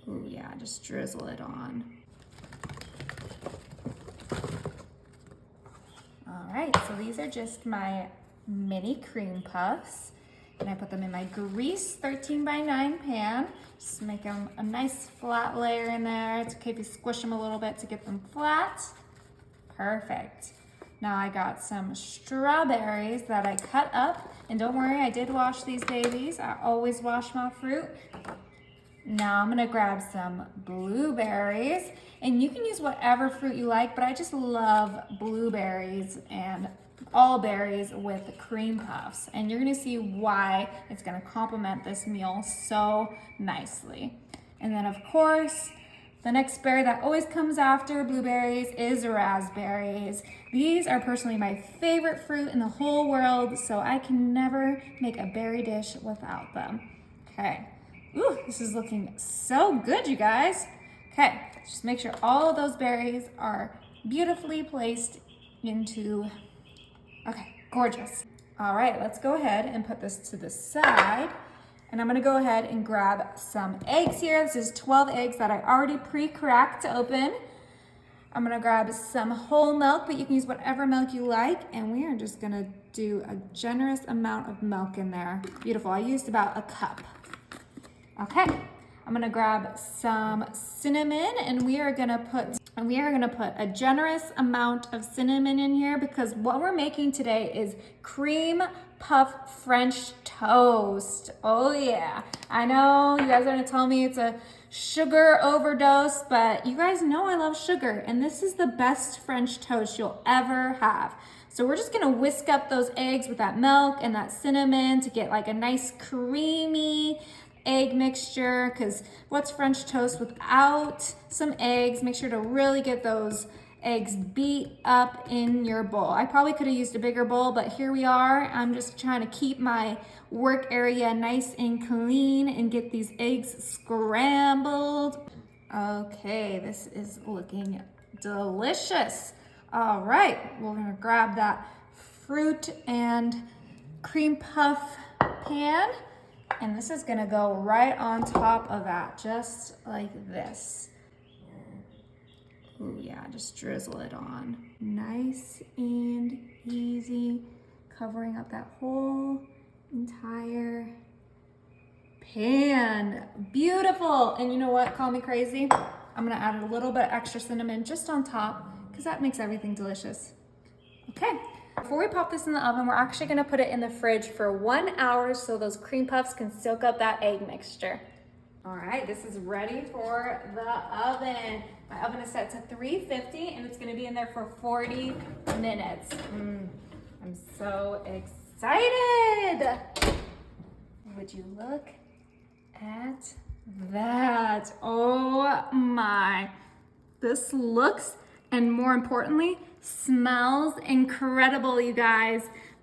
Ooh, yeah, just drizzle it on. All right, so these are just my mini cream puffs. And I put them in my grease 13 by 9 pan. Just make them a nice flat layer in there. It's okay if you squish them a little bit to get them flat. Perfect. Now I got some strawberries that I cut up. And don't worry, I did wash these babies. I always wash my fruit. Now I'm gonna grab some blueberries, and you can use whatever fruit you like, but I just love blueberries and all berries with cream puffs. And you're gonna see why it's gonna complement this meal so nicely. And then of course, the next berry that always comes after blueberries is raspberries. These are personally my favorite fruit in the whole world, so I can never make a berry dish without them. Okay. Ooh, this is looking so good, you guys. Okay, just make sure all of those berries are beautifully placed into, okay, gorgeous. All right, let's go ahead and put this to the side. And I'm gonna go ahead and grab some eggs here. This is 12 eggs that I already pre-cracked open. I'm gonna grab some whole milk, but you can use whatever milk you like. And we are just gonna do a generous amount of milk in there. Beautiful, I used about a cup. Okay, I'm gonna grab some cinnamon, and we are gonna put a generous amount of cinnamon in here because what we're making today is cream puff French toast. Oh yeah, I know you guys are gonna tell me it's a sugar overdose, but you guys know I love sugar, and this is the best French toast you'll ever have. So we're just gonna whisk up those eggs with that milk and that cinnamon to get like a nice creamy egg mixture, because what's French toast without some eggs? Make sure to really get those eggs beat up in your bowl. I probably could have used a bigger bowl, but here we are. I'm just trying to keep my work area nice and clean and get these eggs scrambled. Okay, this is looking delicious. All right, we're gonna grab that fruit and cream puff pan. And this is gonna go right on top of that, just like this. Ooh, yeah, just drizzle it on. Nice and easy, covering up that whole entire pan. Beautiful. And you know what, call me crazy. I'm gonna add a little bit extra cinnamon just on top because that makes everything delicious. Okay. Before we pop this in the oven, we're actually gonna put it in the fridge for 1 hour so those cream puffs can soak up that egg mixture. All right, this is ready for the oven. My oven is set to 350 and it's gonna be in there for 40 minutes. I'm so excited. Would you look at that? Oh my. This looks, and more importantly, smells incredible, you guys.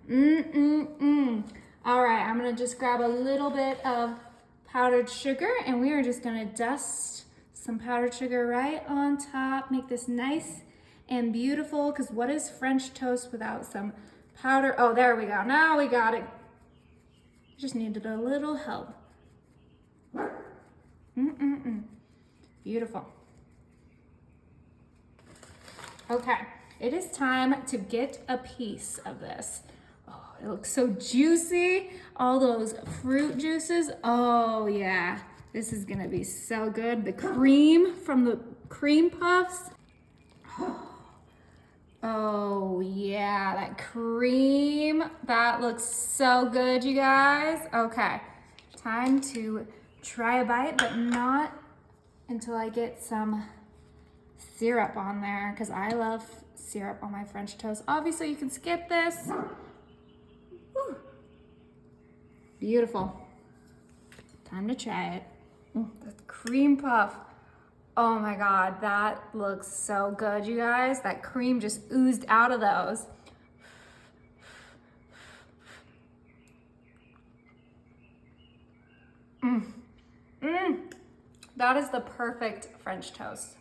All right, I'm gonna just grab a little bit of powdered sugar, and we are just gonna dust some powdered sugar right on top, make this nice and beautiful, because what is French toast without some powder? Oh, there we go, now we got it. Just needed a little help. Beautiful. Okay, it is time to get a piece of this. Oh, it looks so juicy. All those fruit juices. Oh yeah, this is gonna be so good. The cream from the cream puffs. Oh yeah, that cream. That looks so good, you guys. Okay, time to try a bite, but not until I get some syrup on there, because I love syrup on my French toast. Obviously, you can skip this. Woo. Beautiful. Time to try it. The cream puff. Oh my God, that looks so good, you guys. That cream just oozed out of those. That is the perfect French toast.